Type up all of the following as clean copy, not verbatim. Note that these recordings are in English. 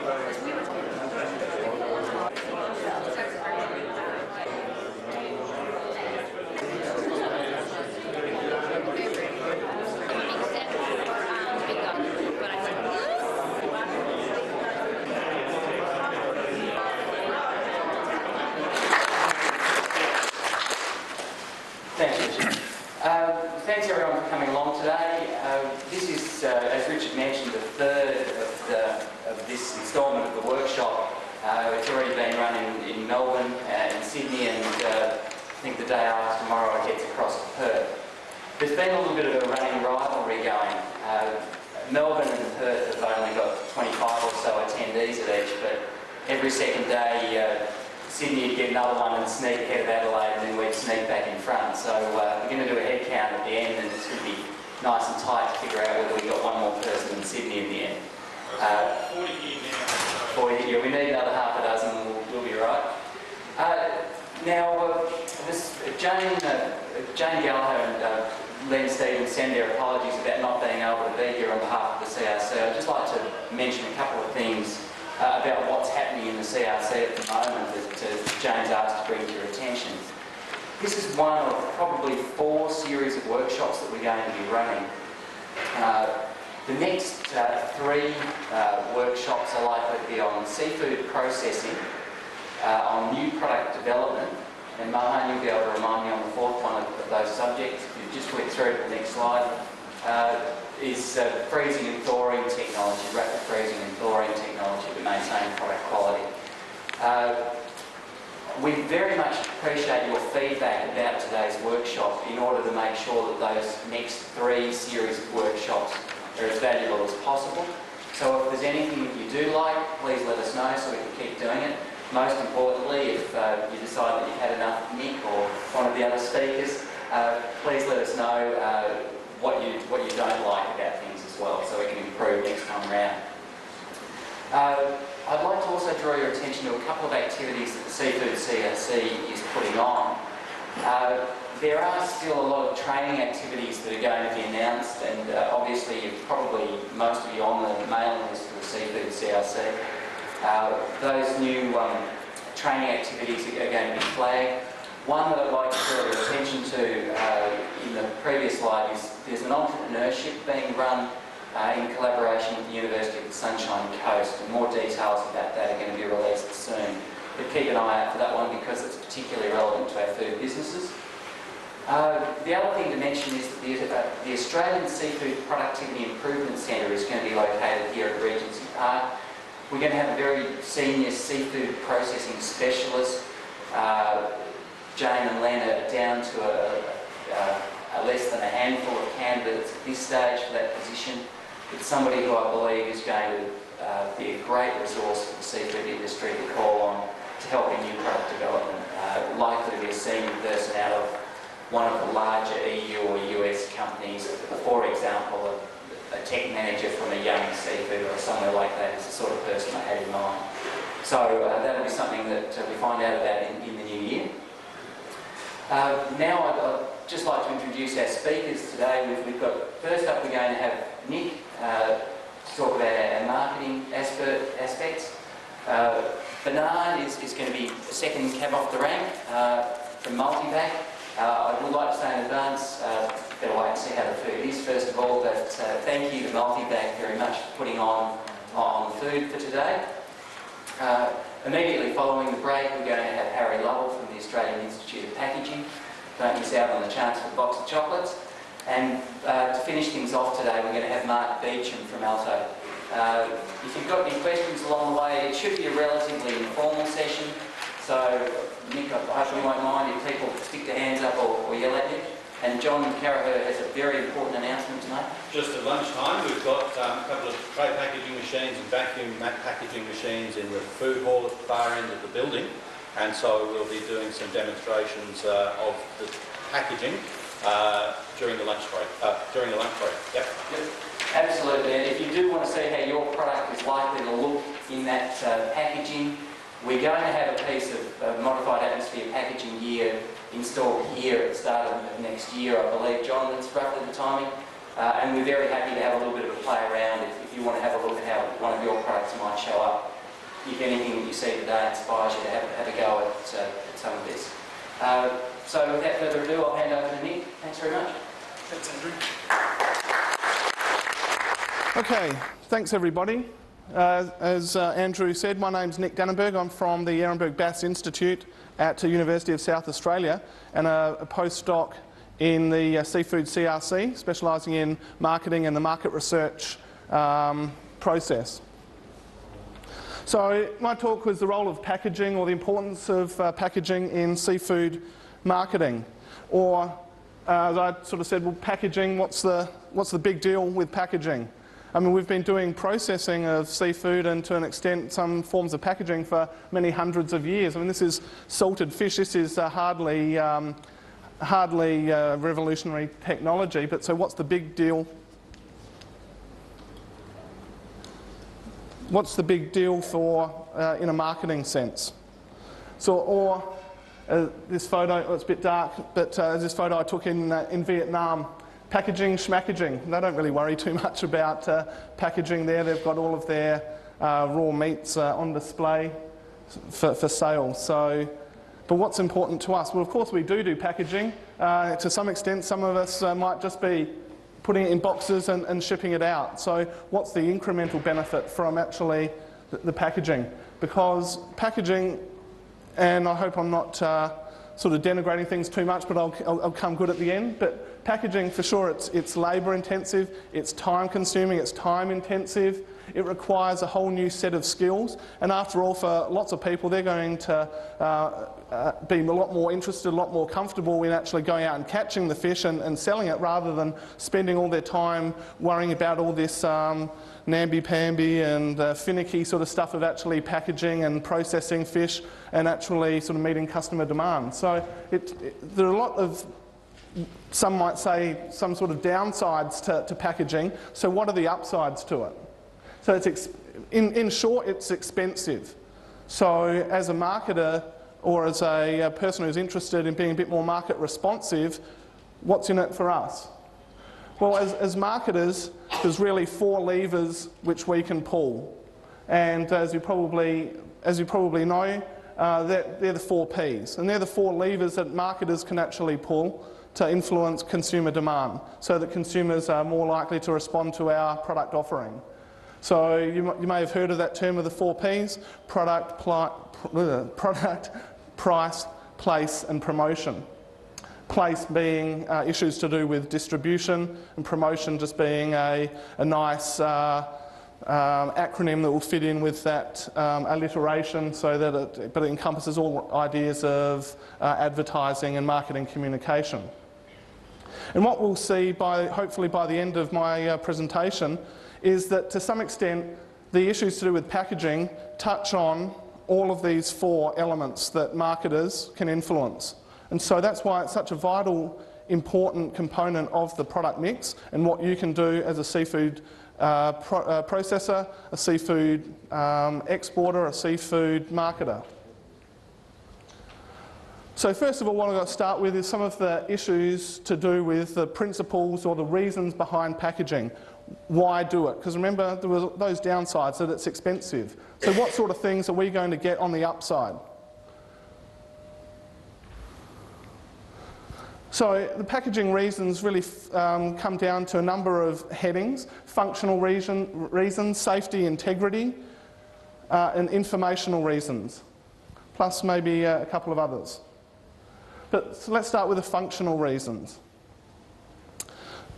Thanks everyone for coming along today. This is, as Richard mentioned, the third of this instalment of the workshop. It's already been run in Melbourne and Sydney, and I think the day after tomorrow it gets across to Perth. There's been a little bit of a running rivalry going. Melbourne and Perth have only got 25 or so attendees at each, but every second day Sydney would get another one and sneak ahead of Adelaide, and then we'd sneak back in front. So we're going to do a head count at the end, and it's going to be nice and tight to figure out whether we got one more person in Sydney in the end. 40 here now. 40 here. We need another half a dozen, and we'll be right. Now, Jane Gallagher and Len Stevens send their apologies about not being able to be here on behalf of the CRC. I'd just like to mention a couple of things about what's happening in the CRC at the moment that Jane's asked to bring to your attention. This is one of probably 4 series of workshops that we're going to be running. The next 3 workshops are likely to be on seafood processing, on new product development, and Mohan, you'll be able to remind me on the 4th one of those subjects. If you just flick through to the next slide. Is freezing and thawing technology, rapid freezing and thawing technology to maintain product quality. We very much appreciate your feedback about today's workshop in order to make sure that those next 3 series of workshops are as valuable as possible. So if there's anything that you do like, please let us know so we can keep doing it. Most importantly, if you decide that you've had enough of Nick or one of the other speakers, please let us know what you don't like about things as well, so we can improve next time around. I'd like to also draw your attention to a couple of activities that the Seafood CRC is putting on. There are still a lot of training activities that are going to be announced, and obviously most of you on the mailing list for the Seafood CRC. Those new training activities are going to be flagged. One that I'd like to draw your attention to in the previous slide is there's an entrepreneurship being run in collaboration with the University of the Sunshine Coast, and more details about that are going to be released soon. But keep an eye out for that one because it's particularly relevant to our food businesses. The other thing to mention is that the Australian Seafood Productivity Improvement Centre is going to be located here at Regency Park. We're going to have a very senior seafood processing specialist. Jane and Len are down to less than a handful of candidates at this stage for that position. It's somebody who I believe is going to be a great resource for the seafood industry to call on to help in new product development. Likely to be a senior person out of one of the larger EU or US companies. For example, a tech manager from a young seafood or somewhere like that is the sort of person I had in mind. So that'll be something that we find out about in the new year. Now I'd just like to introduce our speakers today. We've got, first up we're going to have Nick to talk about our marketing aspects. Bernard is going to be the second cab off the rank from Multivac. I would like to say in advance, better wait and see how the food is first of all, but thank you to Multivac very much for putting on food for today. Immediately following the break, we're going to have Harry Lovell from the Australian Institute of Packaging. Don't miss out on the chance for a box of chocolates. And to finish things off today, we're going to have Mark Beecham from Alto. If you've got any questions along the way, it should be a relatively informal session. So, Nick, I hope you won't mind if people stick their hands up or yell at you. And John Carraher has a very important announcement to make. Just at lunchtime, we've got a couple of tray packaging machines and vacuum mat packaging machines in the food hall at the far end of the building. And so we'll be doing some demonstrations of the packaging during the lunch break. Yep. Absolutely. And if you do want to see how your product is likely to look in that packaging, we're going to have a piece of modified atmosphere packaging gear installed here at the start of next year, I believe, John, that's roughly the timing. And we're very happy to have a little bit of a play around if you want to have a look at how one of your products might show up if anything that you see today inspires you to have a go at some of this. So without further ado, I'll hand over to Nick. Thanks very much. Thanks, Andrew. Okay, thanks everybody. As Andrew said, my name's Nick Dannenberg. I'm from the Ehrenberg Bass Institute at the University of South Australia and a postdoc in the Seafood CRC, specialising in marketing and the market research process. So my talk was the role of packaging, or the importance of packaging in seafood marketing. Or as I sort of said, well, packaging, what's the big deal with packaging? I mean, we've been doing processing of seafood and to an extent some forms of packaging for many hundreds of years. I mean, this is salted fish. This is hardly revolutionary technology, but so what's the big deal? What's the big deal for in a marketing sense? So, this photo, it's a bit dark, but this photo I took in Vietnam. Packaging, schmackaging. They don't really worry too much about packaging there. They've got all of their raw meats on display for sale. So, but what's important to us? Well, of course we do packaging. To some extent, some of us might just be putting it in boxes and shipping it out. So what's the incremental benefit from actually the packaging? Because packaging, and I hope I'm not sort of denigrating things too much, but I'll come good at the end. But packaging, for sure, it's labour intensive, it's time consuming, it's time intensive. It requires a whole new set of skills. And after all, for lots of people, they're going to be a lot more interested, a lot more comfortable in actually going out and catching the fish and selling it, rather than spending all their time worrying about all this namby-pamby and finicky sort of stuff of actually packaging and processing fish and actually sort of meeting customer demand. So there are a lot of, some might say, some sort of downsides to packaging. So what are the upsides to it? So it's in short, it's expensive. So as a marketer or as a person who's interested in being a bit more market responsive, what's in it for us? Well, as marketers, there's really 4 levers which we can pull. And as you probably know, they're the 4 Ps. And they're the 4 levers that marketers can actually pull to influence consumer demand, so that consumers are more likely to respond to our product offering. So you may have heard of that term of the 4 Ps: product, price, place and promotion. Place being issues to do with distribution, and promotion just being a nice acronym that will fit in with that alliteration, so that but it encompasses all ideas of advertising and marketing communication. And what we'll see, hopefully by the end of my presentation, is that to some extent the issues to do with packaging touch on all of these 4 elements that marketers can influence. And so that's why it's such a vital, important component of the product mix, and what you can do as a seafood processor, a seafood exporter, a seafood marketer. So first of all, what I've got to start with is some of the issues to do with the principles or the reasons behind packaging. Why do it? Because remember, there were those downsides, that it's expensive. So what sort of things are we going to get on the upside? So the packaging reasons really come down to a number of headings: functional reasons, safety, integrity, and informational reasons, plus maybe a couple of others. But so let's start with the functional reasons.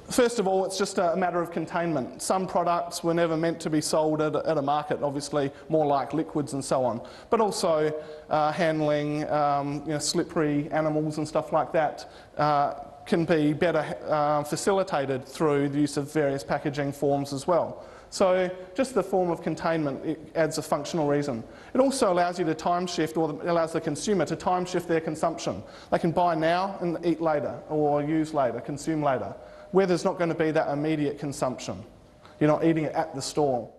First of all, it's just a matter of containment. Some products were never meant to be sold at a market, obviously, more like liquids and so on. But also handling slippery animals and stuff like that can be better facilitated through the use of various packaging forms as well. So just the form of containment, it adds a functional reason. It also allows you to time shift, or allows the consumer to time shift their consumption. They can buy now and eat later, or use later, consume later, where there's not going to be that immediate consumption. You're not eating it at the store.